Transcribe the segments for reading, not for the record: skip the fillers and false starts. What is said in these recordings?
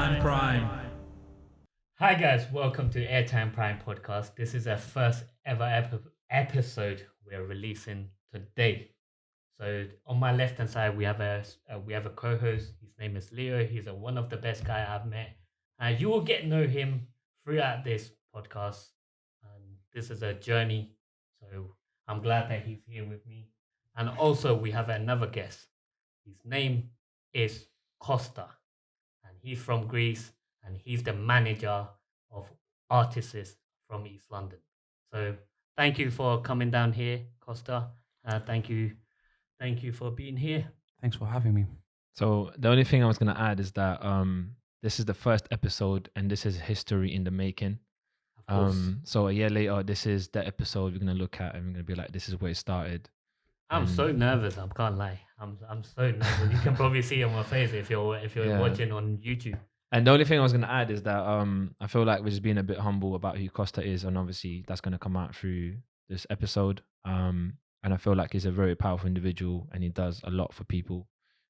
Airtime Prime. Hi guys, welcome to Airtime Prime podcast. This is our first ever episode we're releasing today. So on my left hand side we have a co-host. His name is Leo. He's one of the best guy I've met. You will get to know him throughout this podcast. And this is a journey. So I'm glad that he's here with me. And also we have another guest. His name is Costa and he's from Greece, and he's the manager of artists from East London. So thank you for coming down here, Costa. Thank you for being here. Thanks for having me. So the only thing I was gonna add is that this is the first episode and this is history in the making. Of course, So a year later, this is the episode we're gonna look at and we're gonna be like, this is where it started. I'm so And nervous. I can't lie. I'm so nervous. You can probably see on my face if you're yeah. watching on YouTube. And the only thing I was gonna add is that I feel like we're just being a bit humble about who Costa is, and obviously that's gonna come out through this episode. And I feel like he's a very powerful individual, and he does a lot for people,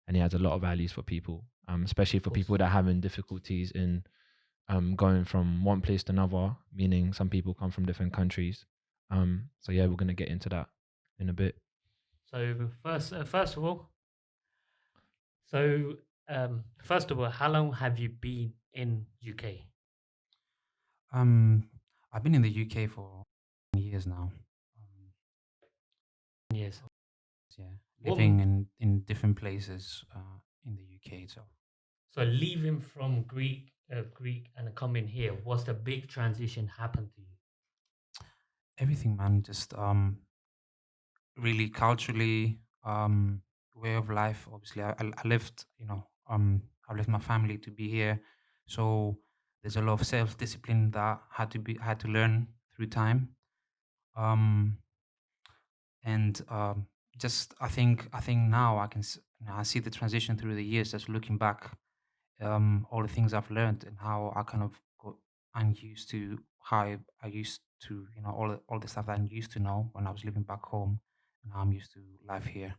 and he has a lot of values for people, especially for Of course. people that are having difficulties in going from one place to another. Meaning, some people come from different countries. So yeah, we're gonna get into that in a bit. So first of all, so first of all, how long have you been in UK? Um, I've been in the UK for years now. Yes. Yeah, What, living in different places in the UK itself. So leaving from Greek and coming here, what's the big transition happened to you? Everything, man, just really culturally, way of life. Obviously, I left, I left my family to be here, so there's a lot of self discipline that had to learn through time. Um, and just I think now I see the transition through the years, just looking back, all the things I've learned and how I kind of got unused to how I used to, all the stuff that I used to know when I was living back home, and how I'm used to life here.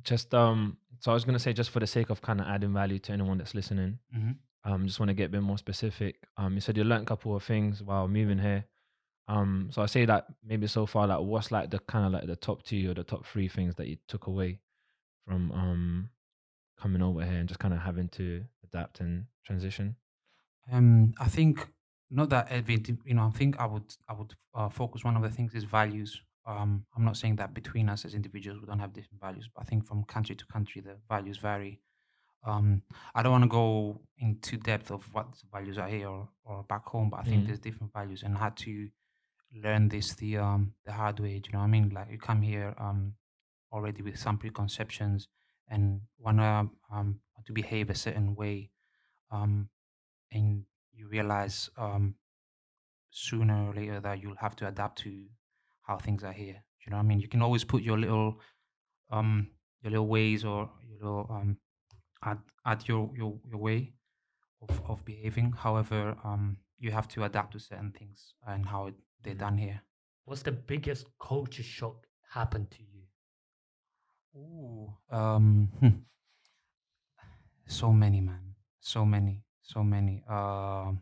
Just so I was gonna say, just for the sake of kind of adding value to anyone that's listening, Hmm. just want to get a bit more specific. You said you learned a couple of things while moving here. So I say that maybe so far, like what's like the kind of like the top two or the top three things that you took away from coming over here and just kind of having to adapt and transition. I think not that I think I would focus. One of the things is values. I'm not saying that between us as individuals we don't have different values, but I think from country to country the values vary. Um, I don't want to go into depth of what the values are here or back home, but I think Mm. there's different values, and I had to learn this the hard way. Do you know what I mean? Like you come here already with some preconceptions and wanna to behave a certain way, um, and you realize sooner or later that you'll have to adapt to how things are here. Do you know what I mean? You can always put um your little ways or your little add your way of behaving. However, you have to adapt to certain things and how they're Mm. done here. What's the biggest culture shock happened to you? Ooh, so many, man, so many. A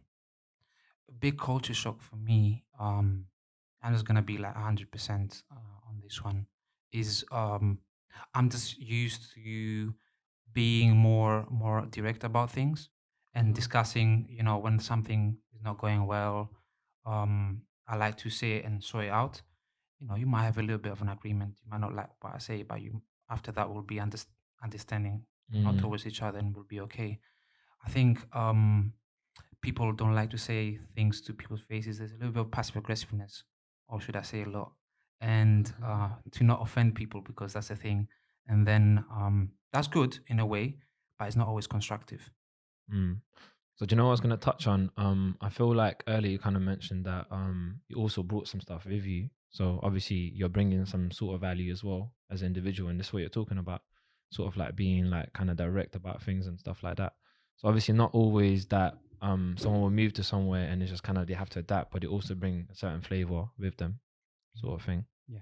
big culture shock for me. I'm just gonna be like 100% on this one. Is I'm just used to being more direct about things and Hmm. discussing. When something is not going well, I like to say it and sort it out. You might have a little bit of an agreement. You might not like what I say, but you after that will be understanding, Mm. towards each other, and will be okay. I think people don't like to say things to people's faces. There's a little bit of passive aggressiveness, or should I say a lot, and to not offend people because that's a thing. And then that's good in a way, but it's not always constructive. Mm. So do you know what I was gonna touch on? I feel like earlier you kind of mentioned that you also brought some stuff with you. So obviously you're bringing some sort of value as well as an individual, and this is what you're talking about, sort of like being like kind of direct about things and stuff like that. So obviously not always that someone will move to somewhere and it's just kind of they have to adapt, but they also bring a certain flavor with them, sort of thing. Yeah.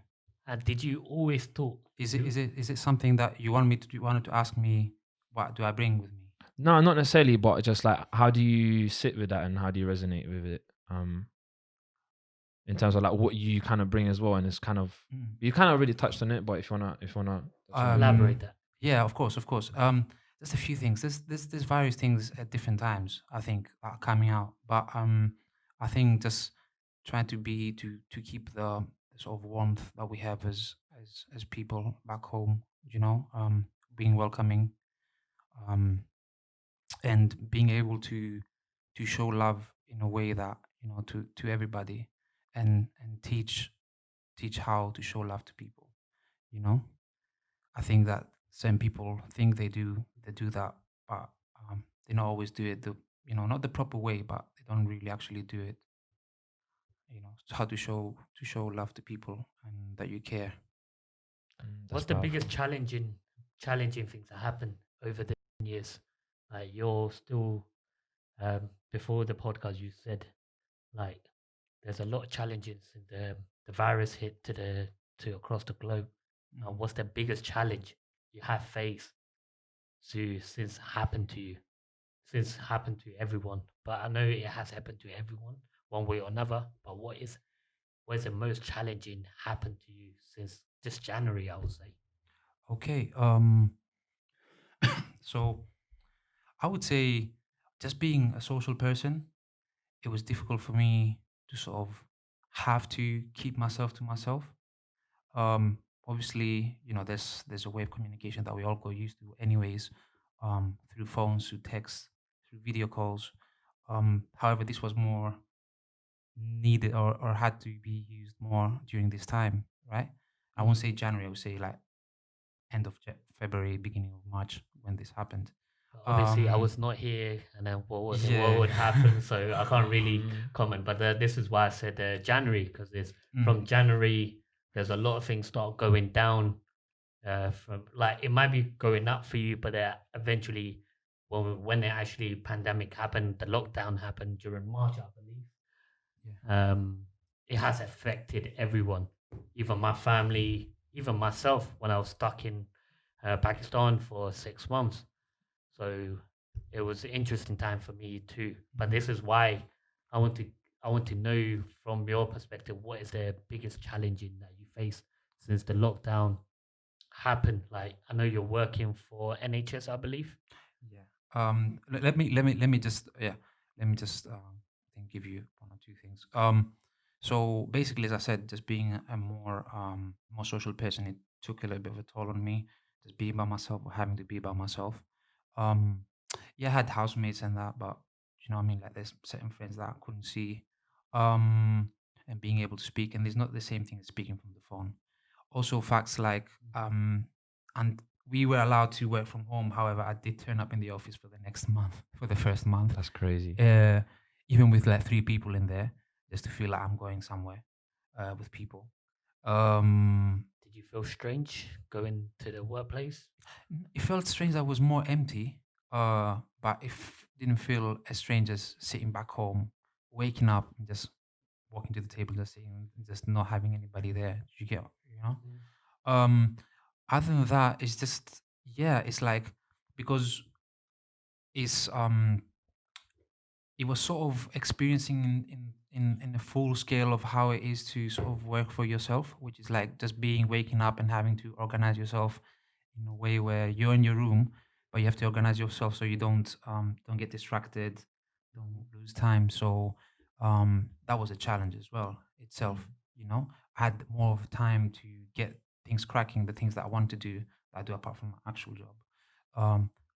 And did you always thought Is it you is it is it something that you wanted to ask me? What do I bring with me? No, not necessarily, but just like how do you sit with that and how do you resonate with it? In terms of like what you kind of bring as well, and it's kind of Mm. you kind of already touched on it, but if you wanna touch on it more. Elaborate Um, that. yeah, of course, of course. There's a few things. There's various things at different times. I think are coming out, but I think just trying to be to keep the sort of warmth that we have as people back home. Being welcoming, um, and being able to show love in a way that to everybody, and teach how to show love to people. You know. I think that some people think they do that, but they not always do it not the proper way, but they don't really actually do it. So how to show love to people and that you care. That's What's the biggest powerful. challenging things that happen over the years? Like you're still before the podcast, you said like there's a lot of challenges in the virus hit to across the globe. Mm. What's the biggest challenge you have faced since happened to you? Since happened to everyone, but I know it has happened to everyone one way or another. But what is the most challenging happened to you since just January? I would say. Okay. So I would say, just being a social person, it was difficult for me to sort of have to keep myself to myself. Obviously, there's a way of communication that we all got used to, anyways, through phones, through texts, through video calls. However, this was more needed, or had to be used more during this time, right? I won't Mm. say January. I would say like end of February, beginning of March when this happened. Obviously, I Um, was not here, and then what yeah. would happen, so I can't really Mm, comment. But this is why I said January, because it's Mm, from January. There's a lot of things start going down. From like it might be going up for you, but eventually, when it actually pandemic happened, the lockdown happened during March, I believe. yeah. Um, it has affected everyone, even my family, even myself when I was stuck in Pakistan for 6 months. So it was an interesting time for me too. But Mhm. this is why I want to I want to know from your perspective what is the biggest challenging that you face since the lockdown happened. Like I know you're working for NHS, I believe. Yeah. Let me just I think give you one or two things. So basically, as I said, just being a more social person, it took a little bit of a toll on me. Just being by myself, or having to be by myself. Um, yeah, I had housemates and that, but what I mean, like there's certain friends that I couldn't see. Um, and being able to speak, and there's not the same thing as speaking from the phone. Also, facts like and we were allowed to work from home. However, I did turn up in the office for the next month, for the first month, that's crazy. uh, even with like three people in there, just to feel like I'm going somewhere with people. Um, Did you feel strange going to the workplace? it felt strange that it was more empty, but it didn't feel as strange as sitting back home, waking up and just walking to the table, just sitting, just not having anybody there. You get, you know. Mm. Um, Other than that, it's just, yeah, it's like, because it's it was sort of experiencing in a full scale of how it is to sort of work for yourself, which is like just being waking up and having to organize yourself in a way where you're in your room, but you have to organize yourself so you don't get distracted, don't lose time. So that was a challenge as well itself. I had more of time to get things cracking, the things that I want to do, that I do apart from my actual job.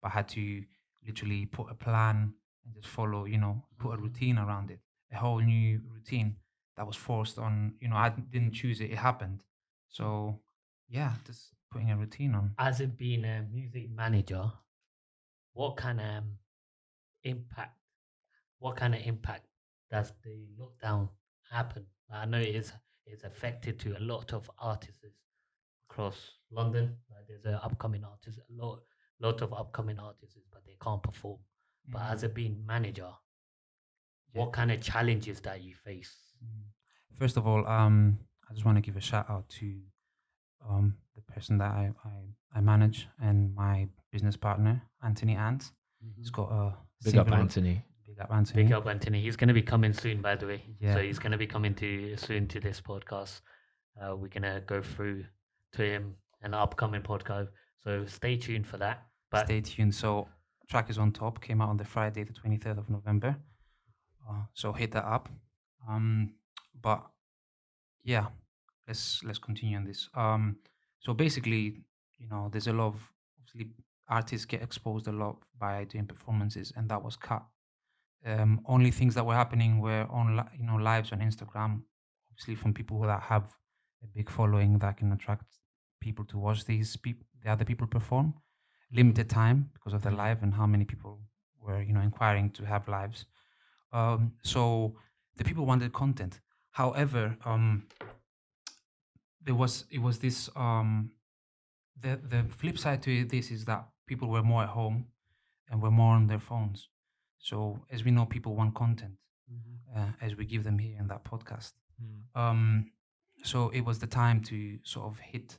But I had to literally put a plan and just follow, put a Mm. routine around it, a whole new routine that was forced on. I didn't choose it; it happened. So yeah, just putting a routine on. As it being a music manager, what kind of impact what kind of impact does the lockdown happen? I know it's affected to a lot of artists across London. Like there's a upcoming artist, lot of upcoming artists, but they can't perform. But Mm, as a being manager, yeah. what kind of challenges that you face? Mm. First of all, I just want to give a shout out to the person that I manage, and my business partner, Anthony Ant. He's got a Big up single. Anthony. Big up Big Anthony. up Anthony. He's going to be coming soon, by the way. So Yeah. he's going to be coming to soon to this podcast. We're going to go through to him an upcoming podcast. So stay tuned for that. But Stay tuned. So track is on top. Came out on the Friday, the 23rd of November. So hit that up. But yeah, let's continue on this. So basically, there's a lot of obviously artists get exposed a lot by doing performances, and that was cut. Only things that were happening were on lives on Instagram, obviously from people that have a big following that can attract people to watch the other people perform. Limited time because of the Mm. live and how many people were inquiring to have lives. So the people wanted content. However, it was this the flip side to this is that people were more at home and were more on their phones. So as we know, people want content, as we give them here in that podcast. Mm. So it was the time to sort of hit,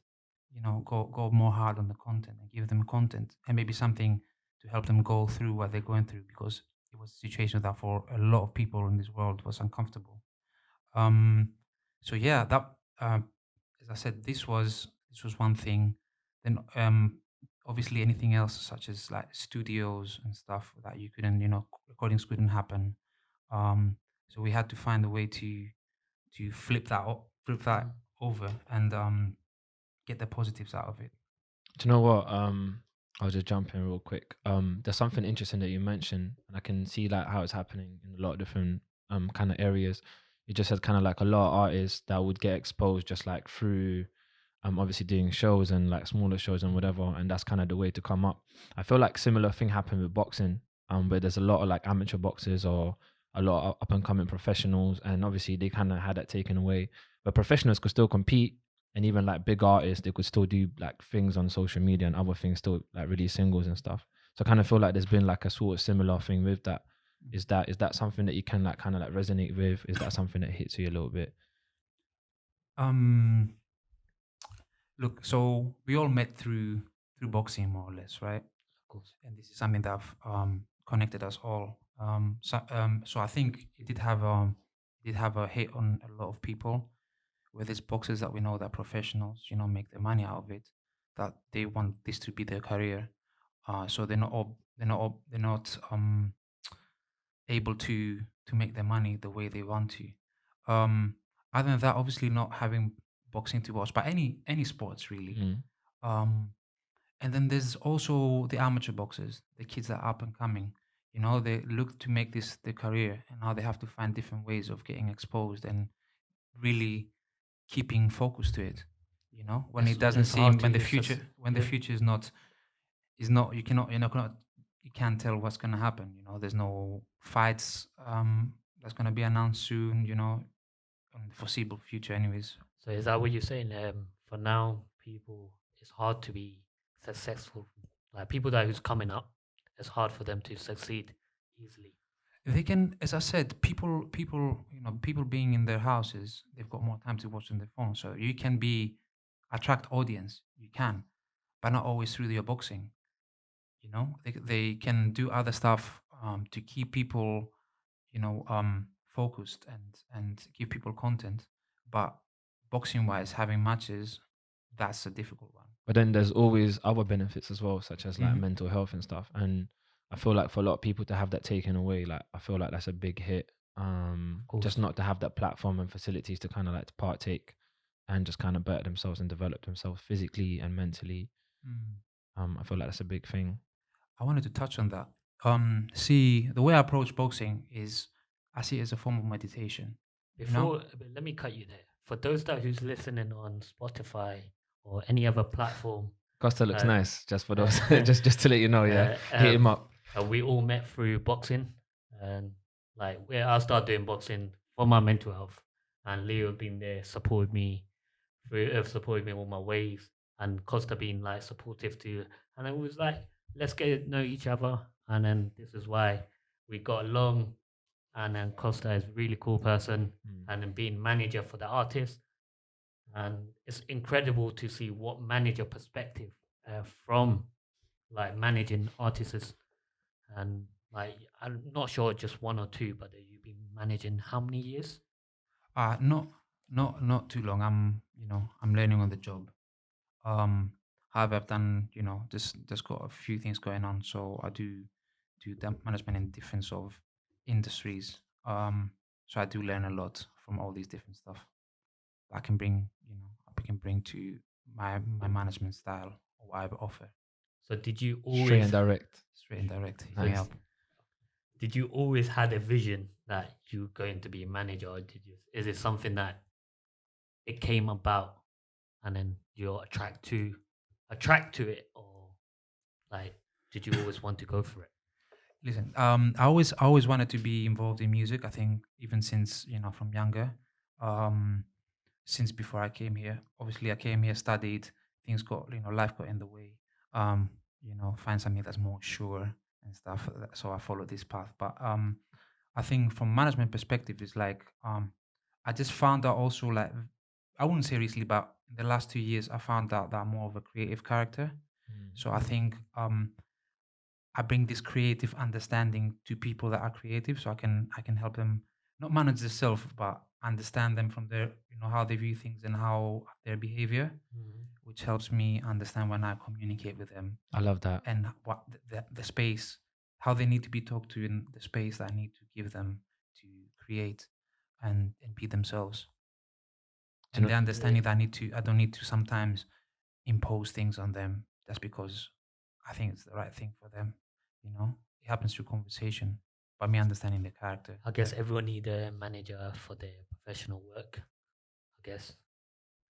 go more hard on the content and give them content and maybe something to help them go through what they're going through, because it was a situation that for a lot of people in this world was uncomfortable. Um, so yeah, that as I said, this was one thing. Then obviously anything else such as like studios and stuff that you couldn't, recordings couldn't happen. So we had to find a way to flip that Mm. over and get the positives out of it. Do you know what? I'll just jump in real quick. There's something interesting that you mentioned, and I can see like how it's happening in a lot of different kind of areas. You just said kind of like a lot of artists that would get exposed just like through obviously doing shows and like smaller shows and whatever, and that's kind of the way to come up. I feel like similar thing happened with boxing, where there's a lot of like amateur boxers or a lot of up and coming professionals, and obviously they kind of had that taken away. But professionals could still compete, and even like big artists, they could still do like things on social media and other things, still like release singles and stuff. So I kind of feel like there's been like a sort of similar thing with that. Is that something that you can like kind of like resonate with? Is that something that hits you a little bit? Um, Look, so we all met through boxing, more or less, right? of course. And this is something that connected us all. So I think it did have a hit on a lot of people. With these boxers that we know that professionals, make their money out of it, that they want this to be their career. So they're not able to make their money the way they want to. Um, Other than that, obviously not having boxing to watch, but any sports really. Mm. Um, and then there's also the amateur boxers, the kids that are up and coming. They look to make this their career, and now they have to find different ways of getting exposed and really keeping focus to it. When it doesn't It's hard seem to when the yeah. future is not you can't tell what's gonna happen. There's no fights that's gonna be announced soon. In the foreseeable future, anyways. So is that what you're saying? For now, people, it's hard to be successful. Like people that who's coming up, it's hard for them to succeed easily. They can, as I said, people being in their houses, they've got more time to watch on their phone. So you can attract audience. You can, but not always through your boxing. They can do other stuff to keep people, focused and give people content. But boxing wise, having matches, that's a difficult one. But then there's always other benefits as well, such as like Mhm. mental health and stuff. And I feel like for a lot of people to have that taken away, like I feel like that's a big hit. Of Just course. not to have that platform and facilities to kind of like to partake and just kind of better themselves and develop themselves physically and mentally. Mm. I feel like that's a big thing. I wanted to touch on that. See, the way I approach boxing is I see it as a form of meditation. You know, Let me cut you there. For those that who's listening on Spotify or any other platform, Costa looks uh, nice, just for those, uh, just to let you know, yeah. Hit him up. we all met through boxing, and like where I started doing boxing for my mental health, and Leo been there, supported me all my ways, and Costa being like supportive too, and it was like let's get to know each other, and then this is why we got along, and then Costa is a really cool person, Mm. and then being manager for the artist, and it's incredible to see what manager perspective from like managing artists and like I'm not sure just one or two, but you've been managing how many years? Not not too long. I'm learning on the job. However, I've done, just got a few things going on. So I do management in different sort of industries. So I do learn a lot from all these different stuff that I can bring to my management style or what I offer. So did you Straight and always direct. Straight and direct. Hit me Nice. up. did you always had a vision that you're going to be a manager, or is it something that it came about and then you're attract to it, or like did you always want to go for it? Listen, I always wanted to be involved in music. I think even since from younger, um, since before I came here. Obviously, I came here, studied. Things got life got in the way. Um, find something that's more sure and stuff. So I followed this path. But I think from management perspective, it's like I just found out also like I wouldn't say recently, but in the last 2 years, I found out that I'm more of a creative character. Mm. So I think I bring this creative understanding to people that are creative, so I can help them not manage themselves, but understand them from their how they view things and how their behavior, Mhm. which helps me understand when I communicate with them I love that. and what the space, how they need to be talked to in the space that I need to give them to create and be themselves, Do you and know? the understanding that I don't need to sometimes impose things on them just because I think it's the right thing for them. It happens through conversation, but me understanding the character. I guess everyone need a manager for their professional work, I guess.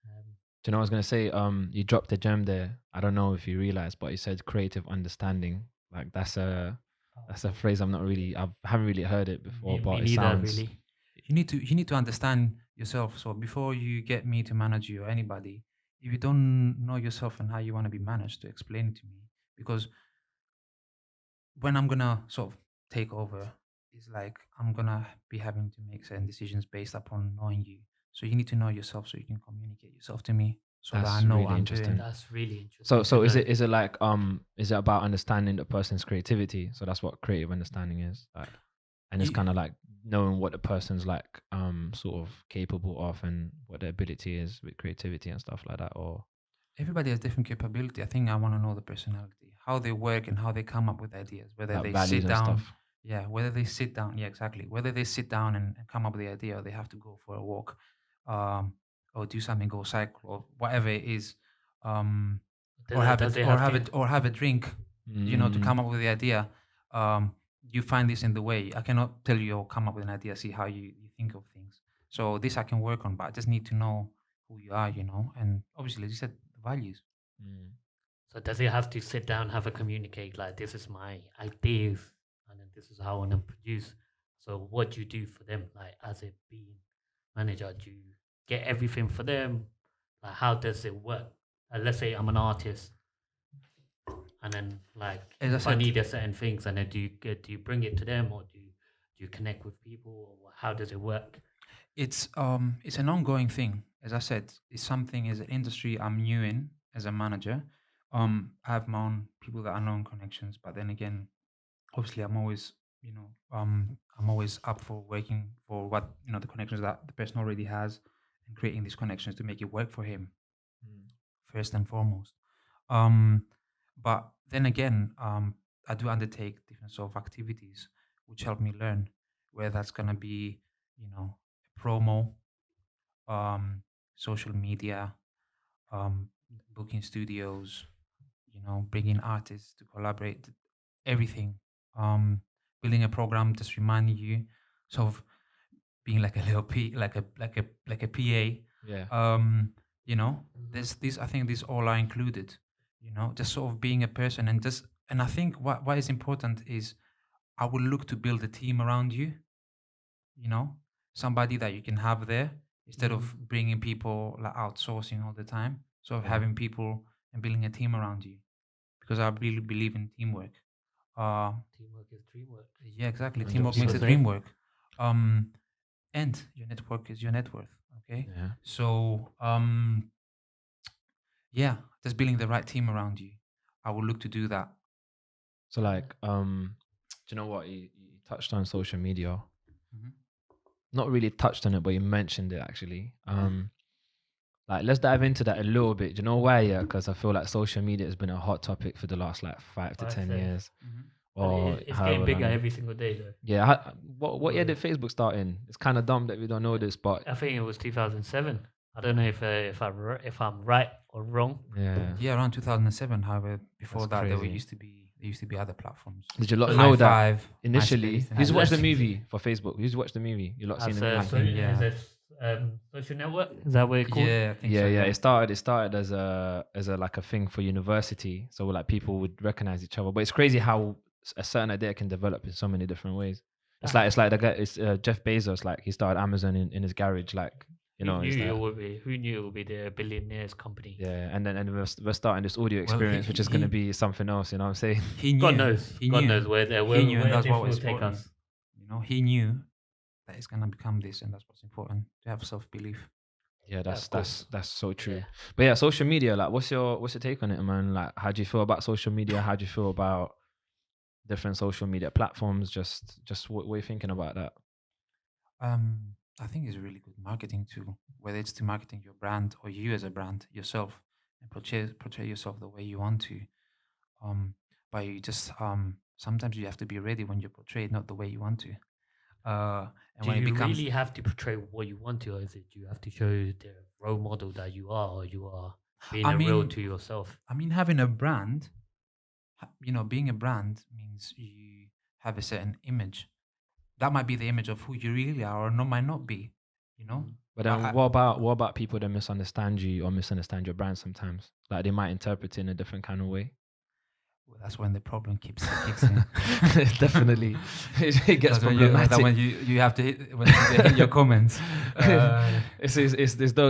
Um, Do you know what I was gonna say? You dropped a gem there. I don't know if you realized, but you said creative understanding. Like that's a oh, phrase I haven't really heard it before, me but it neither, sounds really. You need to understand yourself. So before you get me to manage you or anybody, if you don't know yourself and how you want to be managed, to explain it to me. Because when I'm gonna sort of take over, it's like I'm gonna be having to make certain decisions based upon knowing you. So you need to know yourself so you can communicate yourself to me so that I that's know what really I'm interesting. doing. That's really So interesting to so is know. it is it like is it about understanding the person's creativity? So that's what creative understanding is. Like, and it's You, kind of like knowing what the person's like sort of capable of and what their ability is with creativity and stuff like that, or Everybody has different capability. I think I want to know the personality, how they work and how they come up with ideas. Whether like they values sit and down, stuff. yeah, whether they sit down, yeah, exactly. Whether they sit down and come up with the idea, or they have to go for a walk, um, or do something, go cycle, or whatever it is, um, Does it, does it have to? or have a drink, to Mm, come up with the idea. Um, you find this in the way. I cannot tell you or come up with an idea, see how you think of things. So this I can work on, but I just need to know who you are, and obviously, as you said, the values. mm. So does it have to sit down, have a communicate like this is my ideas, and then this is how I want to produce. So what do you do for them, like as a being manager? Do you get everything for them? Like how does it work? Let's say I'm an artist, and then like As I if I said, need a certain things, and then do you bring it to them, or do you connect with people, or how does it work? it's an ongoing thing. As I said, it's something as an industry I'm new in as a manager. I have my own people that are known connections, but then again, obviously, I'm always up for working for what the connections that the person already has, and creating these connections to make it work for him Mm. first and foremost. Um, but then again, I do undertake different sort of activities which help me learn, where that's gonna be, promo, um, social media, um, booking studios, bringing artists to collaborate, everything. Um, Building a program, just reminding you, sort of being like a little like a PA. Yeah. Um, you know, Mhm. there's these. I think these all are included. Just sort of being a person and I think what is important is I will look to build a team around you. You know, somebody that you can have there instead Mhm. of bringing people like outsourcing all the time. So of Yeah. having people and building a team around you because I really believe in teamwork. Uh, Teamwork is dreamwork. yeah, exactly. Hundred Teamwork makes So the percent. dream say, work. Um, and your network is your net worth. Okay, Yeah. so yeah, just building the right team around you. I will look to do that. So like Do you know what? He touched on social media. Mhm. Not really touched on it, but he mentioned it actually. Like let's dive into that a little bit. Do you know why? Yeah, because I feel like social media has been a hot topic for the last like 5 to 10 5 years, Mhm. But or it's getting however bigger long. every single day, though. Yeah. What year did Facebook start in? It's kind of dumb that we don't know this, but I think it was 2007. I don't know if I'm right or wrong. yeah, Yeah, around 2007. However, before that's that, crazy. there used to be other platforms. Did you lot So know High that Five, initially? MySpace, and Who's the watched the let's- rest. movie for Facebook? Who's watched the movie? You lot seen As the a, movie? I think, yeah. as a social network, is that what it's called? Yeah, I think Yeah, so. yeah. It started as a like a thing for university, so like people would recognize each other. But it's crazy how a certain idea can develop in so many different ways. It's like the guy. It's Jeff Bezos. Like he started Amazon in his garage. Like you know, it's like, Who knew it would be the billionaire's company? yeah. And then we're starting this audio Well, experience, which is going to he- be something else. You know what I'm saying? He knew. God knows. He God knew. knows where He knew, and that's this what will was take important. us. You know, he knew that it's gonna become this, and that's what's important to have self belief. Yeah, that's of course. that's so true. Yeah. But yeah, social media. Like, what's your take on it, man? Like, how do you feel about social media? How do you feel about different social media platforms? Just what are you thinking about that? I think it's a really good marketing tool, whether it's to marketing your brand or you as a brand yourself, and portray yourself the way you want to. Um, but you just sometimes you have to be ready when you're portrayed, not the way you want to. And Do when it you becomes, really have to portray what you want to, or is it you have to show the role model that you are, or you are being I real mean, to yourself? having a brand, being a brand means you have a certain image. That might be the image of who you really are, or no, might not be. You know, Mm. But then, what about people that misunderstand you or misunderstand your brand sometimes? Like they might interpret it in a different kind of way. well, that's when the problem kicks in. Definitely, it gets That's when you, problematic. that when you have to hit when they hit your comments. It's those,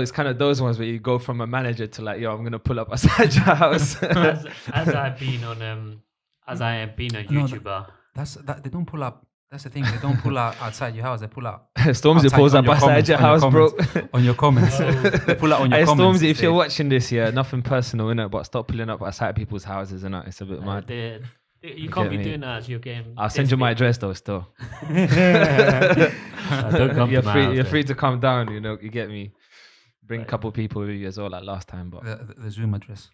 it's kind of those ones where you go from a manager to like, yo, I'm gonna pull up outside your house. as I've been on as I have been a No, YouTuber. that they don't pull up. That's the thing. They don't pull out outside your house. They pull out Stormzy outside pulls on up your outside comments, your on your house, bro. comments. on your comments. Oh. They pull out on your Hey, comments. Stormzy, if you're instead. watching this, yeah, nothing personal, innit? But stop pulling up outside people's houses, innit? It's a bit mad. You You can't get be me? doing that as you're getting. I'll send you my address though, still. Don't come You're to my free. house You're then. free to come down. You know, you get me. Bring a Right. couple people with you as well, like last time. But The Zoom address.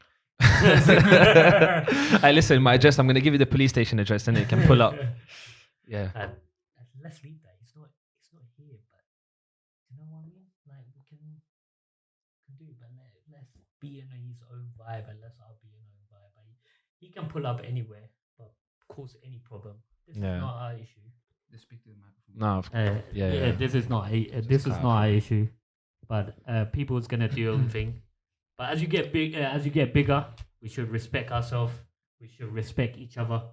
hey, listen, my address. I'm gonna give you the police station address, and you can pull up. Yeah. Let's leave that. It's not here, but you know what I mean? Like we can do, but let's be in his own vibe, and let's all be in our own vibe. But he can pull up anywhere, but cause any problem. This Yeah. is not our issue. Just speak to the microphone. No. Yeah. This is not this is cut not out. our issue. But people's gonna do their own thing. But as you get bigger, we should respect ourselves. We should respect each other,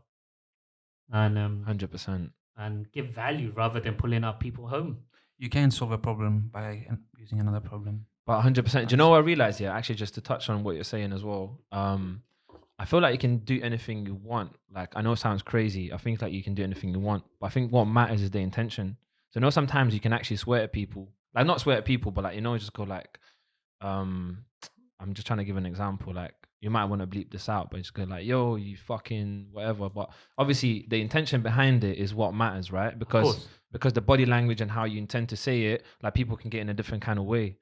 and 100%. and give value rather than pulling up people home. You can solve a problem by using another problem. But 100%. Do you know what I realized? Yeah, actually, just to touch on what you're saying as well. I feel like you can do anything you want. Like, I know it sounds crazy. I think like you can do anything you want, but I think what matters is the intention. So, sometimes you can actually swear at people, like not swear at people, but like just go like, I'm just trying to give an example. Like, you might want to bleep this out, but just go like, yo, you fucking whatever. But obviously, the intention behind it is what matters, right? Of Because course. the body language and how you intend to say it, like people can get in a different kind of way.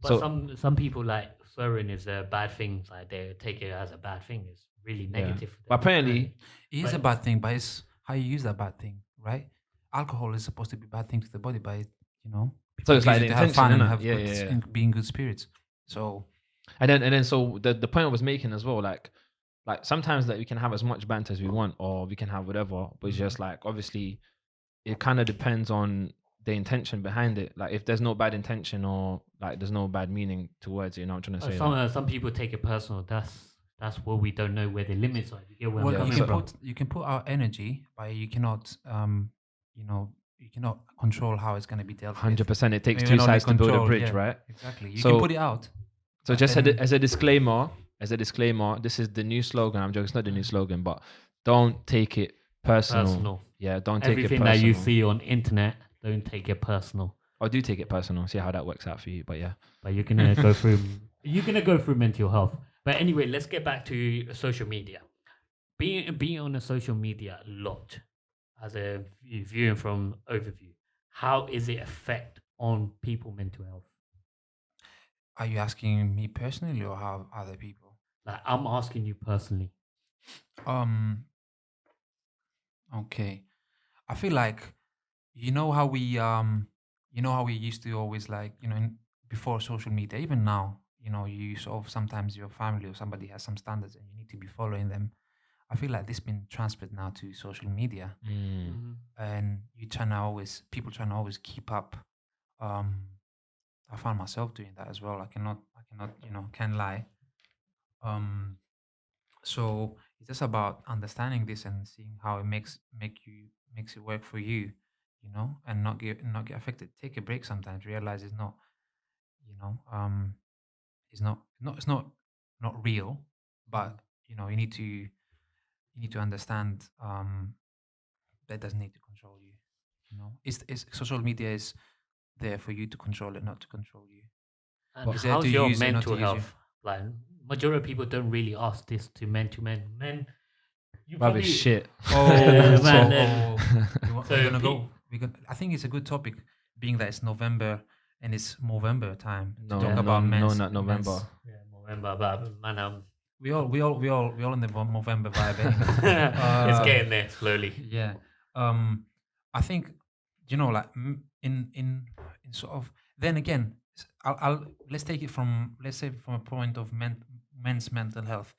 But So some people like swearing is a bad thing. Like they take it as a bad thing. It's really Yeah. negative. for But them. apparently, It is a But- bad thing, but it's how you use that bad thing, right? Alcohol is supposed to be a bad thing to the body, but people it's use like it the to have fun intention, and innit? have Yeah, good, yeah, yeah. and be in good spirits. So and then so the point I was making as well, like sometimes that we can have as much banter as we want, or we can have whatever, but it's just like obviously it kind of depends on the intention behind it. Like if there's no bad intention or like there's no bad meaning towards it, you know what I'm trying to say? Like, Some people take it personal. That's what we don't know where the limits are. You get where well, I'm Yeah, coming you can from. put you can put out energy, but you cannot you cannot control how it's going to be dealt with. 100%. It takes You two can only sides to build a control, bridge, yeah. right? Exactly. You So- can put it out. So but just then- as a disclaimer, this is the new slogan. I'm joking, it's not the new slogan, but don't take it personal. Yeah, don't take Everything it personal. that you see on internet, don't take it personal. Or do take it personal. See how that works out for you. But yeah. But you're gonna go through mental health. But anyway, let's get back to social media. Being on a social media a lot, as a viewing from overview, how is it affect on people mental health? Are you asking me personally or how other people? Like I'm asking you personally. Um. Okay. I feel like you know how we used to always like before social media, even now, you sort of sometimes your family or somebody has some standards and you need to be following them. I feel like this been transferred now to social media, Mm, Hmm. and people trying to always keep up. Um, I found myself doing that as well. I cannot, can't lie. Um, so it's just about understanding this and seeing how it makes it work for you, and not get affected. Take a break sometimes. Realize you know, um, it's not real, but you need to understand that doesn't need to control you. It's social media is there for you to control it, not to control you. And but It's there to how's your use it, not to mental use you. health? Like majority of people don't really ask this to men to men. Men, you Rob is probably shit. Oh, man. we're So gonna go. I think it's a good topic, being that it's November and it's Movember time to No, talk yeah, no, about no, men's not November. men's. yeah, November, but man, We all in the Movember vibe anyway. it's Uh, getting there slowly. yeah. I think like in sort of. Then again, I'll let's take it from, let's say, from a point of men's mental health.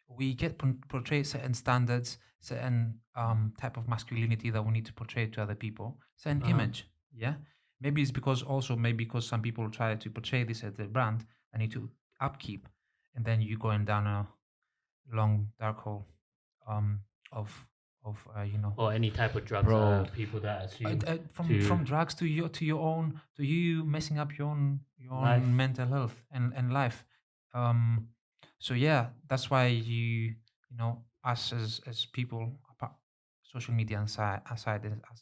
We get portrayed certain standards, certain type of masculinity that we need to portray to other people, certain Uh-huh. image. Yeah, maybe because some people try to portray this as their brand. I need to upkeep, and then you going down a long dark hole um of Or any type of drugs. Bro, People that assume from to drugs to you messing up your own life. mental health and life. um so yeah, that's why us as people, social media aside, us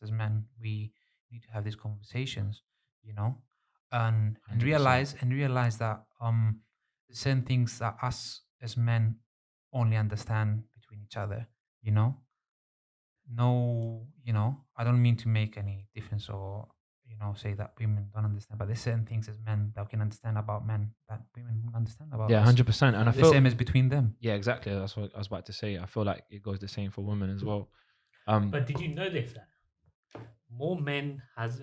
as men, we need to have these conversations, you know and 100%. realize that the same things that us as men only understand between each other, you know no, I don't mean to make any difference or, say that women don't understand, but there's certain things as men that we can understand about men that women don't understand about Yeah, us. 100%. And I The feel, same as between them. yeah, exactly. That's what I was about to say. I feel like it goes the same for women as well. But did you know this that more men has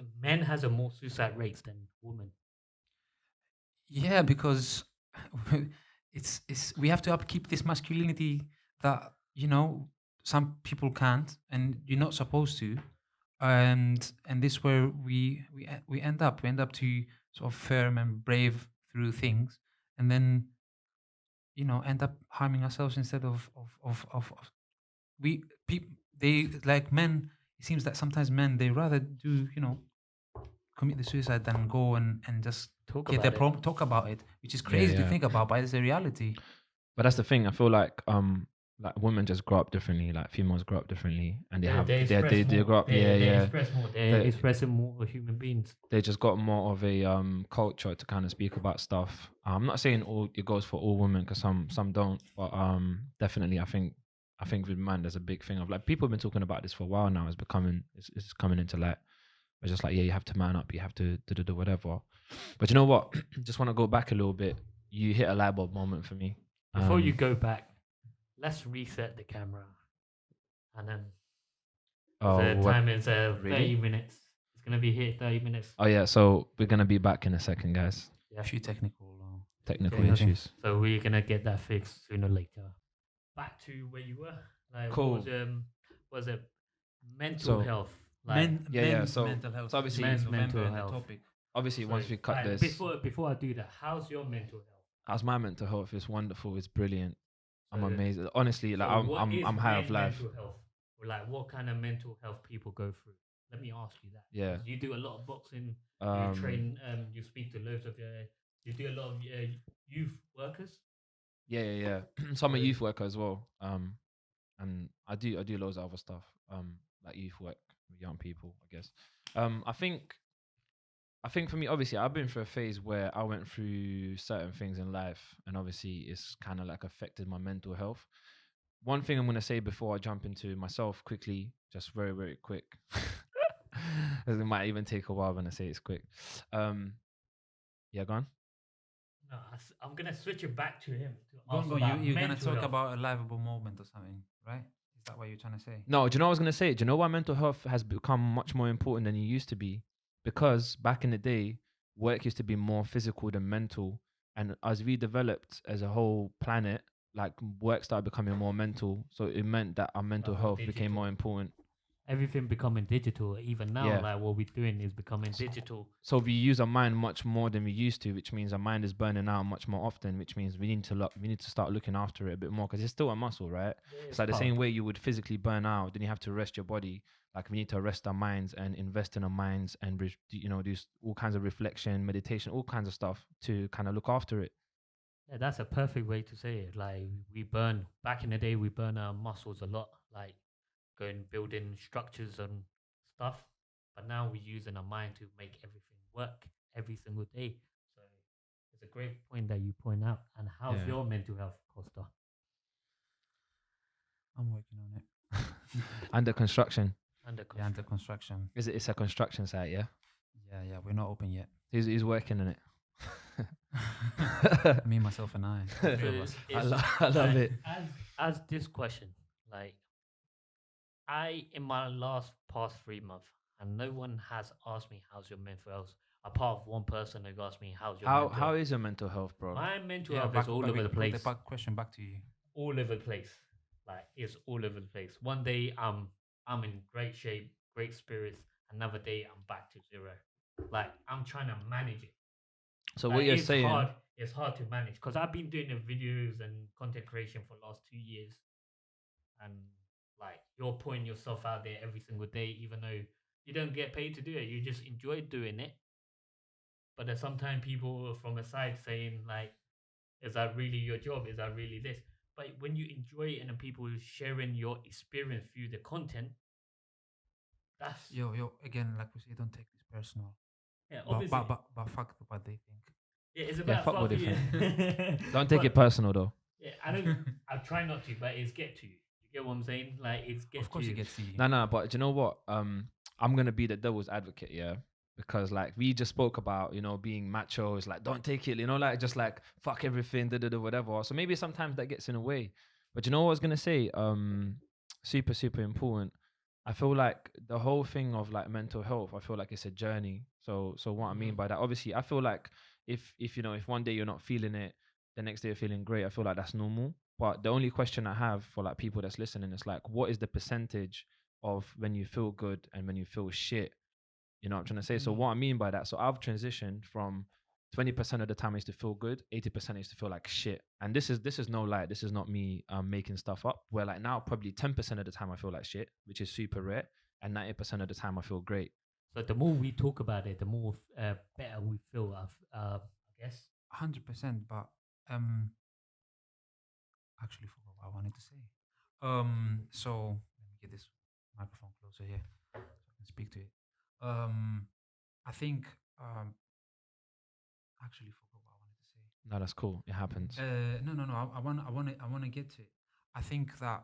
a more suicide rates than women? Yeah, because it's we have to upkeep this masculinity that some people can't, and you're not supposed to, and this where we end up to sort of firm and brave through things, and then end up harming ourselves instead of we people they like men. It seems that sometimes men, they rather do commit the suicide than go and just Talk get their about it. talk about it, which is yeah, crazy to yeah. think about, but it's a reality. But that's the thing. I feel like women just grow up differently. Like females grow up differently, and They express they more. grow up. Yeah, They yeah. express more. They're They expressing more human beings. they just got more of a culture to kind of speak about stuff. I'm not saying all it goes for all women, because some don't, but definitely I think with man there's a big thing of like people have been talking about this for a while now. It's coming into light. It's just like, yeah, you have to man up, you have to do whatever. But you know what? Just want to go back a little bit. You hit a light bulb moment for me. Before you go back, let's reset the camera, and then because Oh, the what? time is 30 Really? minutes. It's gonna be here 30 minutes. Oh yeah. So we're gonna be back in a second, guys. A Yeah. few technical Technical Okay. difficulty. issues. So we're gonna get that fixed sooner or later. Back to where you were. Like, Cool. was it mental So health? Like yeah, yeah. Men's So mental health, so it's obviously been men's November mental and the health. topic. obviously So, once we cut like, this, before I do that, how's your mental health? as my mental health is wonderful, it's brilliant. I'm So, amazing. Honestly, like so what is I'm high of life. mental health? Or like, what kind of mental health people go through? Let me ask you that Yeah. because you do a lot of boxing. You Um. train. You speak to loads of. You do a lot of youth workers. Yeah, yeah, yeah. So I'm a So youth worker as well. And I do loads of other stuff. Like youth work with young people, I guess. I think for me, obviously, I've been through a phase where I went through certain things in life, and obviously, it's kind of like affected my mental health. one thing I'm gonna say before I jump into myself quickly, just very very quick. 'Cause it might even take a while when I say it's quick. Um, yeah, go on. No, I'm gonna switch it back to him to Go on, ask go on. about You're gonna mental talk health. about a livable moment or something, right? Is that what you're trying to say? No, do you know what I was gonna say? Do you know why mental health has become much more important than it used to be? Because back in the day, work used to be more physical than mental, and as we developed as a whole planet, like work started becoming more mental. So it meant that our mental Like more health became digital. more important. Everything becoming digital. Even now, Yeah. like what we're doing is becoming digital. So we use our mind much more than we used to, which means our mind is burning out much more often, which means we need to start looking after it a bit more because it's still a muscle, right? It's It's like the part of same the way you would physically burn out, then you have to rest your body. Like we need to rest our minds and invest in our minds and do all kinds of reflection, meditation, all kinds of stuff to kind of look after it. Yeah, that's a perfect way to say it. Like we burn back in the day, we burn our muscles a lot, like going building structures and stuff. But now we're using our mind to make everything work every single day. So it's a great point that you point out. And how's Yeah. your mental health, Costa? I'm working on it. Under construction. Under Yeah, under construction. construction. It's a construction site, yeah? Yeah, yeah, we're not open yet. He's working on it. Me, myself, and I, all three of So us. I love like, it. as this question, like I in my last past 3 months, and no one has asked me how's your mental health, apart from one person who asked me how's your mental How health. is your mental health, bro? My mental Yeah, health is back, all but over we the put the place. back question back to you. All over the place. Like it's all over the place. One day I'm in great shape, great spirits. Another day I'm back to zero. Like I'm trying to manage it. So what Like you're saying, it's hard to manage because I've been doing the videos and content creation for the last 2 years, and like you're putting yourself out there every single day, even though you don't get paid to do it. You just enjoy doing it. But there's sometimes people from a side saying like, "Is that really your job? Is that really this?" But when you enjoy it and then people sharing your experience through the content, that's Yo, again, like we say, don't take this personal. yeah, But obviously fuck what they think. yeah, it's yeah, about fuck what they fucking. think. Don't take it But personal though. yeah, I don't. I try not to, but it's get to you. You get what I'm saying? Like it's Of get to course, it you. gets to you. No, but do you know what? I'm gonna be the devil's advocate, yeah, because like we just spoke about, being macho. It's like don't take it, like just like fuck everything, whatever. So maybe sometimes that gets in the way. But you know what I was gonna say? Super super important. I feel like the whole thing of like mental health, I feel like it's a journey. So what I Hmm. mean by that, obviously, I feel like if one day you're not feeling it, the next day you're feeling great. I feel like that's normal. But the only question I have for like people that's listening is like, what is the percentage of when you feel good and when you feel shit? You know what I'm trying to say? So Mm. what I mean by that, so I've transitioned from 20% of the time I used to feel good, 80% I used to feel like shit. And this is no lie. This is not me making stuff up. Where like now probably 10% of the time I feel like shit, which is super rare, and 90% of the time I feel great. So the more we talk about it, the more better we feel. I guess. 100%. But actually forgot what I wanted to say. So let me get this microphone closer here so I can speak to it. Um, I think actually forgot what I wanted to say. No, that's cool. It happens. No. I want to get to it. I think that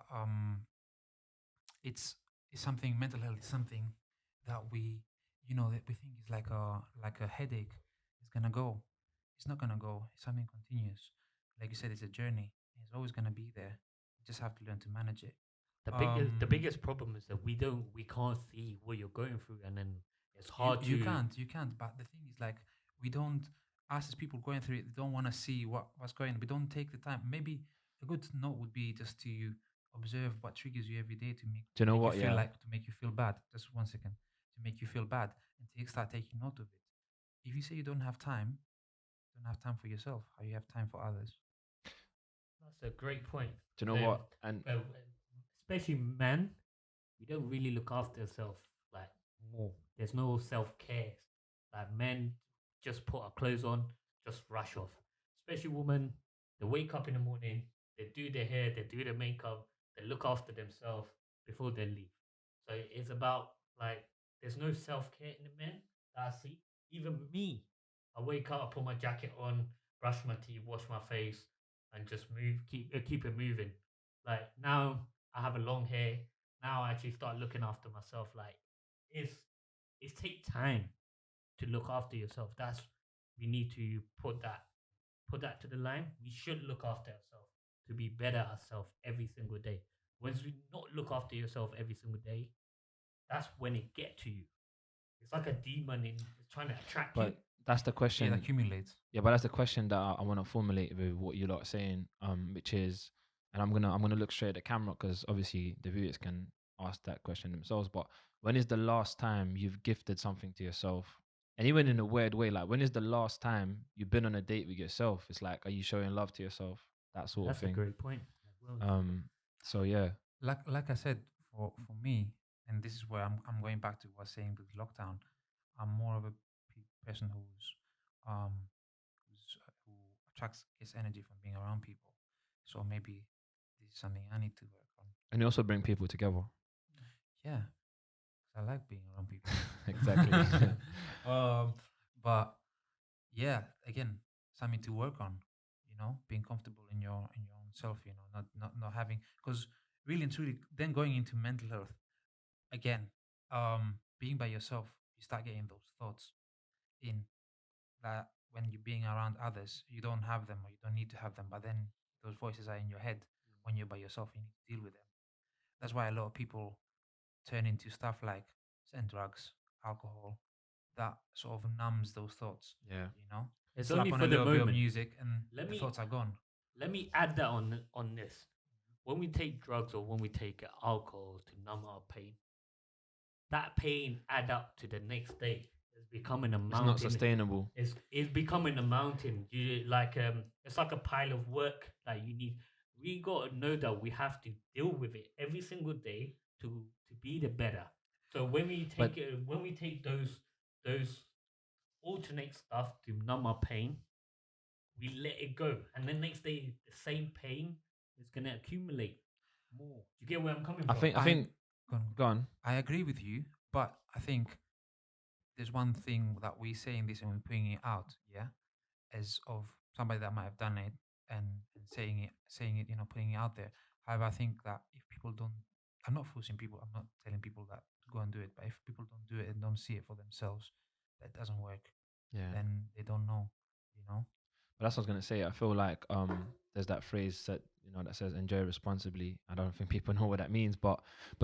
it's something mental health is something that that we think is like a headache. It's gonna go. It's not gonna go. It's something continuous. Like you said, it's a journey. It's always gonna be there. You just have to learn to manage it. The Um, biggest problem is that we can't see what you're going through, and then it's you hard you to. can't you can't. But the thing is, like, we don't us as people going through it don't want to see what's going on. We don't take the time. Maybe a good note would be just to observe what triggers you every day to Do you know make you what? feel Yeah. like to make you feel bad. Just 1 second, to make you feel bad, and start taking note of it. If you say you don't have time for yourself, how you have time for others? That's a great point. Do you know Then, what? And uh, especially men, we don't really look after ourselves like more. There's no self care. Like men just put our clothes on, just rush off. Especially women, they wake up in the morning, they do their hair, they do their makeup, they look after themselves before they leave. So it's about like there's no self care in the men that I see. Even me, I wake up, I put my jacket on, brush my teeth, wash my face, and just move, keep it moving. Like now I have a long hair. Now I actually start looking after myself. Like it's it's take time to look after yourself. That's we need to put that to the line. We should look after ourselves to be better ourselves every single day. Once you not look after yourself every single day, that's when it get to you. It's like a demon in it's trying to attract you. But that's the Yeah, it question. accumulates. Yeah, but that's the question that I want to formulate with what you lot are saying, which is, and I'm gonna look straight at the camera because obviously the viewers can ask that question themselves. But when is the last time you've gifted something to yourself? And even in a weird way, like when is the last time you've been on a date with yourself? It's like, are you showing love to yourself? That sort of That's a thing. great point as well. Um, so yeah, Like I said, for me, and this is where I'm going back to what I was saying with lockdown. I'm more of a person um who attracts gets energy from being around people. So maybe this is something I need to work on. and you also bring people together. Yeah, 'cause I like being around people. Exactly. um, but yeah, again, something to work on. Being comfortable in your own self. Not having, because really and truly, then going into mental health again. Being by yourself, you start getting those thoughts in that when you're being around others, you don't have them or you don't need to have them. But then those voices are in your head when you're by yourself. You need to deal with them. That's why a lot of people turn into stuff like certain drugs, alcohol, that sort of numbs those thoughts. Yeah. It's only Slap on for a the little bit of moment. music and Let the me thoughts are gone. let me add that on this. When we take drugs or when we take alcohol to numb our pain, that pain add up to the next day. It's becoming a It's not mountain. sustainable. It's becoming a mountain. You like it's like a pile of work that you need. We got to know that we have to deal with it every single day to be the better. So But when we take those alternate stuff to numb our pain, we let it go, and the next day the same pain is gonna accumulate more. Do you get where I'm coming I from? think I I think go on. go on. I agree with you, but I think there's one thing that we say in this and we're putting it out, yeah, as of somebody that might have done it and saying it, putting it out there. However, I think that if people don't, I'm not forcing people, I'm not telling people that to go and do it, but if people don't do it and don't see it for themselves, that doesn't work, Yeah. then they don't know, you know? But that's what I was gonna say. I feel like there's that phrase that that says enjoy responsibly. I don't think people know what that means, but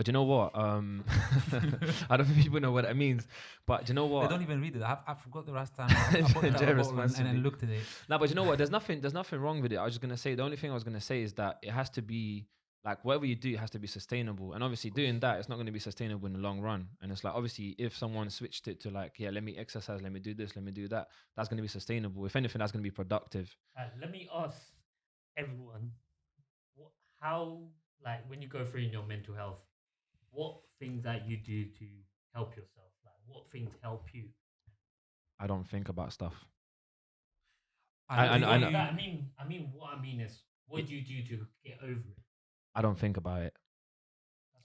you know what? I don't think people know what that means. But you know They what? don't even read it. I forgot the last time I bought that Enjoy bottle and responsibly. looked at it. No, but you know what? There's nothing wrong with it. I was just gonna say the only thing I was gonna say is that it has to be like whatever you do, it has to be sustainable. And obviously, Of course. doing that, it's not going to be sustainable in the long run. And it's like obviously, if someone switched it to like, yeah, let me exercise, let me do this, let me do that, that's going to be sustainable. If anything, that's going to be productive. Let me ask everyone, what, how like when you go through in your mental health, what things that you do to help yourself? Like what things help you? I don't think about stuff. And I No, do I, I, what know- you? that I mean what I mean is what do you do to get over it? I don't think about it.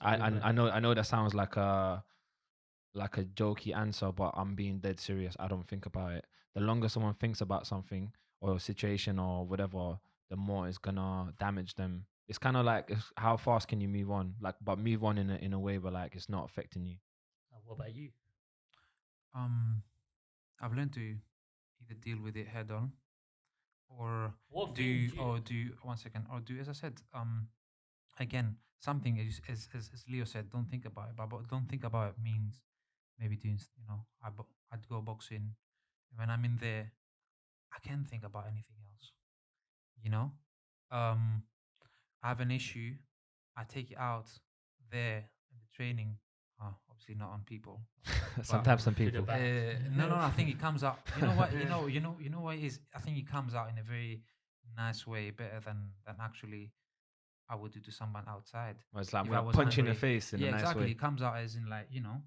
That's a good I one. know that sounds like a jokey answer, but I'm being dead serious. I don't think about it. The longer someone thinks about something or a situation or whatever, the more it's gonna damage them. It's kind of like how fast can you move on? Like, but move on in a way where like it's not affecting you. What about you? Um, I've learned to either deal with it head on or What thing do you, do one second, or do, as I said, again, something as Leo said, don't think about it. But don't think about it means maybe doing, I'd go boxing. When I'm in there, I can't think about anything else. You know, um, I have an issue, I take it out there in the training. Obviously not on people, but Sometimes some to the people. back? no, I think it comes out. You know what? You know what it is. I think it comes out in a very nice way, better than actually I would do to someone outside. Where it's like I'm If I gonna was punch you in the angry, face in a yeah, nice exactly. way. It comes out as in like Mhm.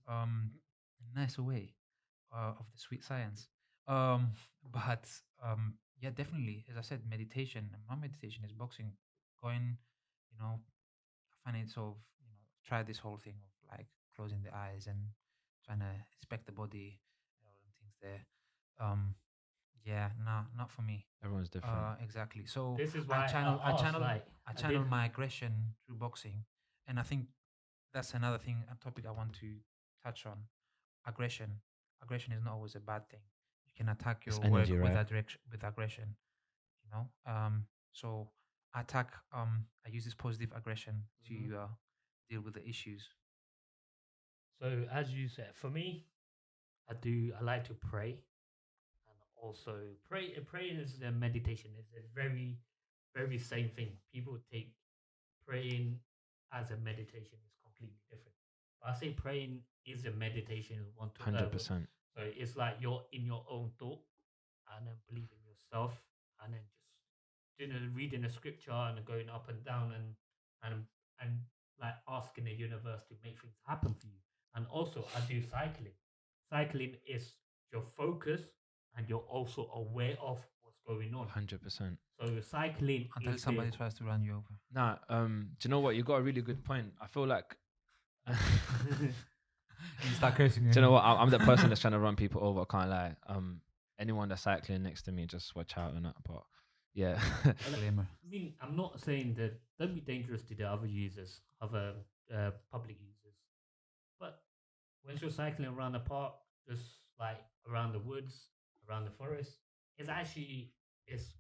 a nicer way of the sweet science. But yeah, definitely. As I said, meditation. My meditation is boxing. Going, I find it sort of, try this whole thing of like closing the eyes and trying to inspect the body and all them things there. Um, Yeah, no, not for me. Everyone's different. Exactly. So This is I why channel, I I asked, channel, like, I I did. channel my aggression through boxing, and I think that's another thing, a topic I want to touch on. Aggression. Aggression is not always a bad thing. You can attack It's your energy, work with right? aggression. You know. So I use this positive aggression Mhm. to deal with the issues. So as you said, for me, I like to pray, and also praying is a meditation. It's a very, very same thing. People take praying as a meditation is completely different. But I say praying is a meditation Hundred percent. so it's like you're in your own thought and then believe in yourself and then just reading the scripture and going up and down and and like asking the universe to make things happen for you. And also I do cycling. Cycling is your focus and you're also aware of what's going on. 100%. So cycling Until is the somebody tries to run you over. Nah, do you know what? You got a really good point. I feel like do You start cursing. you know what? I'm the person that's trying to run people over. I can't lie. Anyone that's cycling next to me, just watch out and that. But yeah, Disclaimer. I mean, I'm not saying that don't be dangerous to the other users, other public users. But once you're cycling around the park, just like around the woods, around the forest, it's actually it's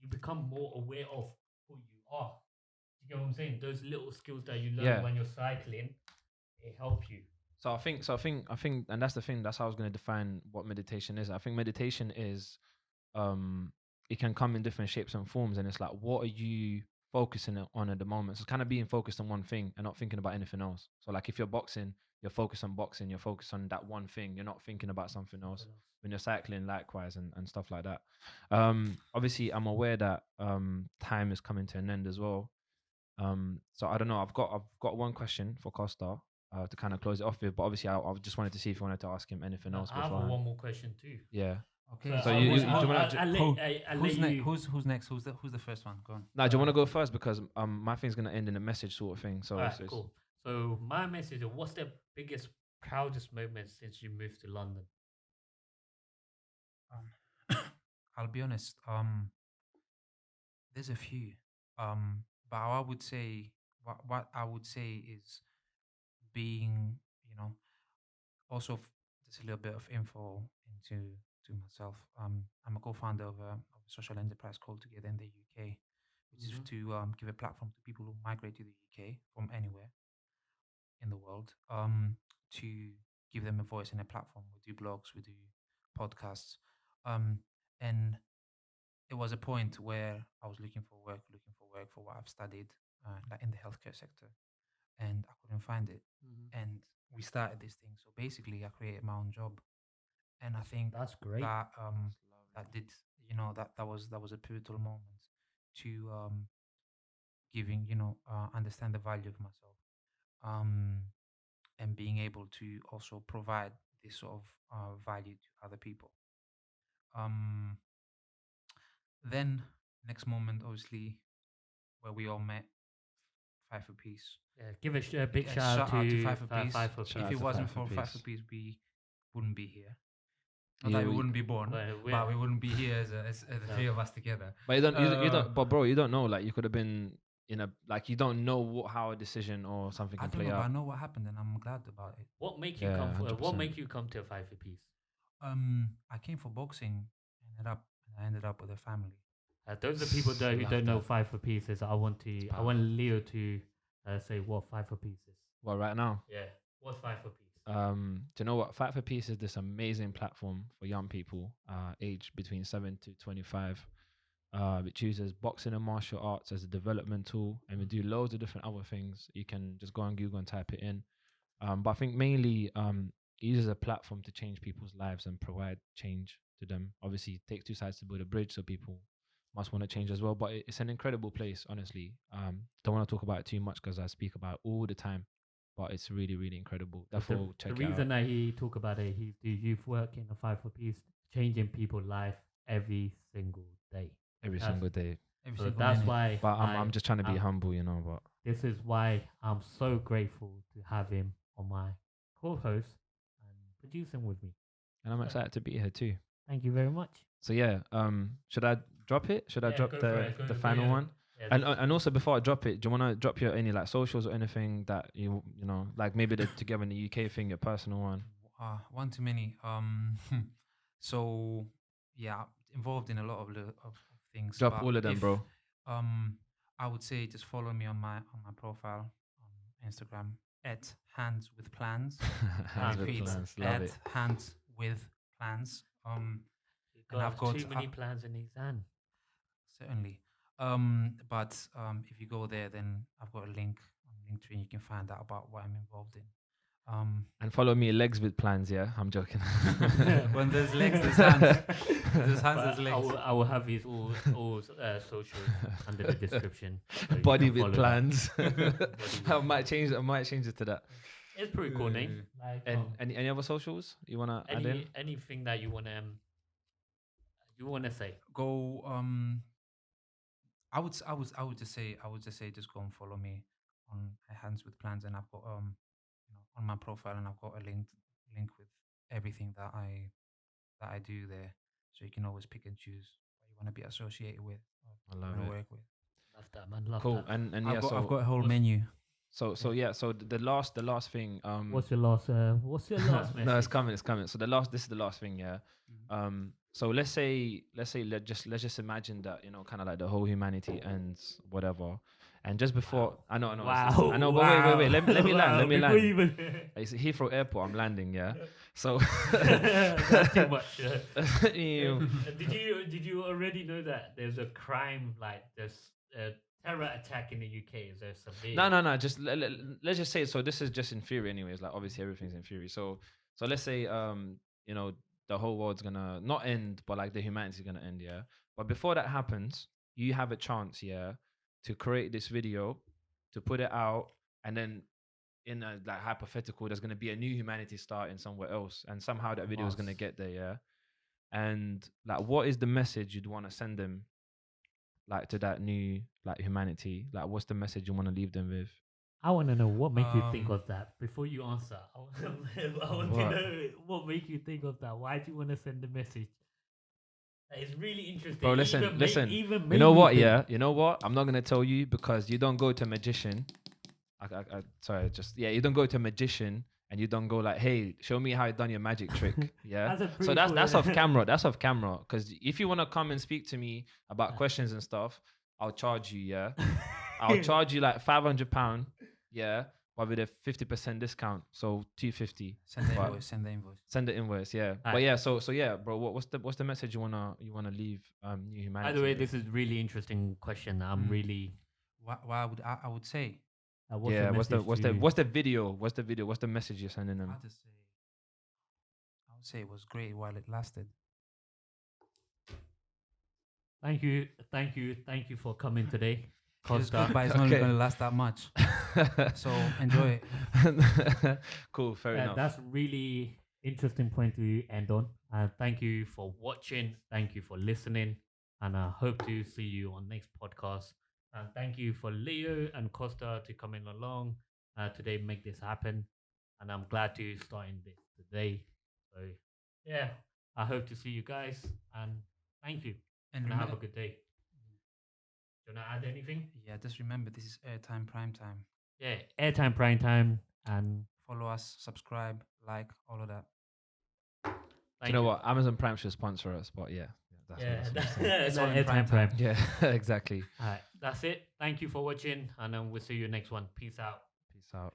you become more aware of who you are. Do you get what I'm saying? Those little skills that you learn yeah. when you're cycling, it help you. So I think, and that's the thing. That's how I was going to define what meditation is. I think meditation is um it can come in different shapes and forms, and it's like, what are you focusing on at the moment? So it's kind of being focused on one thing and not thinking about anything else. So like if you're boxing, you're focused on boxing, you're focused on that one thing, you're not thinking about something else. Nothing else. When you're cycling, likewise, and stuff like that. Obviously I'm aware that time is coming to an end as well. So I don't know, I've got one question for Costa, to kind of close it off with, but obviously I just wanted to see if you wanted to ask him anything No, else I have beforehand. one more question too. Yeah. So Okay, So so I you want who's do you want to I let who's next? you. Who's next? Who's the first one? Go on. now? Do you want to go first, because my thing's gonna end in a message sort of thing. So All right, it's cool. So my message is: what's the biggest, proudest moment since you moved to London? Um, I'll be honest. There's a few. But I would say what I would say is being, you know, also just a little bit of info to myself. I'm a co-founder of a social enterprise called Together in the UK, which is Mm-hmm. to give a platform to people who migrate to the UK from anywhere in the world, to give them a voice and a platform. We do blogs, we do podcasts, and it was a point where I was looking for work for what I've studied, like in the healthcare sector, and I couldn't find it. Mm-hmm. And we started this thing. So basically, I created my own job, and I think That's great. that that did, that was a pivotal moment to giving, understand the value of myself, um and being able to also provide this sort of value to other people. um then next moment, obviously, where we all met, Five for Peace. Yeah, give a big And shout out shout out to to Five for Peace. Five for shout If out it Peace. to wasn't Fight for for Five for Peace. Peace, we wouldn't be here. Not that Yeah, we wouldn't be born, Well, but we wouldn't be here as the no. three of us together. but you Uh, don't, but bro, you don't know. Like you could have been in a, like you don't know how a decision or something I can don't play know, but I out. know what happened, and I'm glad about it. What make you Yeah, come? hundred What percent. make you come to Five for Peace? I came for boxing, and I ended up with a family. Those are people I who love don't know that. Five for Peace is. It's I want powerful. Leo to say what Five for Peace is. Well, right now, Yeah, what's Five for Peace? do you know what? Fight for Peace is this amazing platform for young people, aged between 7 to 25. It uses boxing and martial arts as a development tool, and we do loads of different other things. You can just go on Google and type it in. But I think mainly it uses a platform to change people's lives and provide change to them. Obviously, it takes two sides to build a bridge, so people must want to change as well. But it's an incredible place, honestly. Don't want to talk about it too much because I speak about it all the time, but it's really, really incredible. Therefore, The check it out reason that he talk about it, he do youth work in a Five for Peace, changing people's life every single day. every That's single day. Every so single that's minute. why But I'm just trying to be I'm humble, you know. But this is why I'm so grateful to have him on my co-host and producing with me. and I'm So excited to be here too. Thank you very much. So yeah, should I drop it? Should I Yeah, drop go for the it. Go, the go, final yeah. one? Yeah, And also before I drop it, do you want to drop your any like socials or anything that you know like maybe the Together in the UK thing, your personal one? One too many. So yeah, involved in a lot of of things. Drop But all of them, if bro. I would say just follow me on my profile on Instagram at hands with plans. I Hands with repeat, plans, love at it. hands with plans. you And I've got got too many plans in his hand. certainly. But if you go there, then I've got a link on Linktree, and you can find out about what I'm involved in. And follow me, legs with plans. Yeah, I'm joking. When there's legs, there's hands. There's hands, But there's legs. I will have his all socials under the description. So you Body can with follow that. plans. with I might change. I might change it to that. It's a pretty cool name. Like And any other socials you wanna add in? anything that you wanna say. Go. I would just say just go and follow me on Hands with Plans, and I've got on my profile, and I've got a link with everything that I do there, so you can always pick and choose what you want to be associated with I or love want to it. work with. Love that, man. Love Cool. that. And yeah, I've got a so whole What's- menu. so yeah, so the last thing. What's your last message? No, it's coming. It's coming. So this is the last thing. Yeah. So let's just imagine that kind of like the whole humanity ends, whatever. And just before, Wow. I know, Wow. I know, but wow. wait. Let me land. Wow, Let me before land. you even It's Heathrow Airport. I'm landing. Yeah. So. That's too much. Ew. Did you already know that there's a crime like there's a terror attack in the UK? Is there severe? No. Just let's just say. So this is just in theory, anyways. Like obviously everything's in theory. So let's say the whole world's gonna not end, but like the humanity's gonna end. Yeah. But before that happens, you have a chance, yeah, to create this video, to put it out, and then in a like hypothetical, there's gonna be a new humanity starting somewhere else, and somehow that video is gonna Mars. get there. Yeah. And like, what is the message you'd want to send them? Like to that new like humanity, like what's the message you want to leave them with? I want to know what made you think Um, of that. Before you answer, I want What? to know what made you think of that. Why do you want to send the message? That is really interesting. Bro, listen, Even listen. even You made know me what? think. Yeah, you know what? I'm not gonna tell you because you don't go to a magician. Sorry, you don't go to a magician and you don't go like, hey, show me how you done your magic trick. Yeah. That's a So pretty that's cool- off camera. That's off camera. Because if you wanna come and speak to me about questions and stuff, I'll charge you. Yeah. I'll charge you like £500. Yeah. But with a 50% discount, so 250. Send the But- invoice. Send the invoice. Send the invoice, yeah. But Alright. yeah, so yeah, bro. What's the message you wanna leave new humanity? By the way, with? this is really interesting question. I'm Mm. really. Why I would say What's yeah. the What's the message video? What's the video? What's the message you're sending them? I would say it was great while it lasted. Thank you for coming today, It was Costa. good, but it's not Okay. going to last that much. So enjoy it. Cool, fair enough. That's really interesting point to end on. Thank you for watching. Thank you for listening, and I hope to see you on next podcast. And thank you for Leo and Costa to coming along today, make this happen. And I'm glad to starting this today. So yeah, I hope to see you guys, and thank you. And And have a remember, good day. Do you want to add anything? yeah, just remember this is Airtime Prime Time. Yeah, Airtime Prime Time, and Follow us, subscribe, like, all of that. Do thank you know what? Amazon Prime should sponsor us, but yeah, that's Yeah, what that's I'm saying. It's that all in prime Airtime Prime. time. Yeah, exactly. All right, that's it. Thank you for watching, and we'll see you next one. Peace out. Peace out. Peace.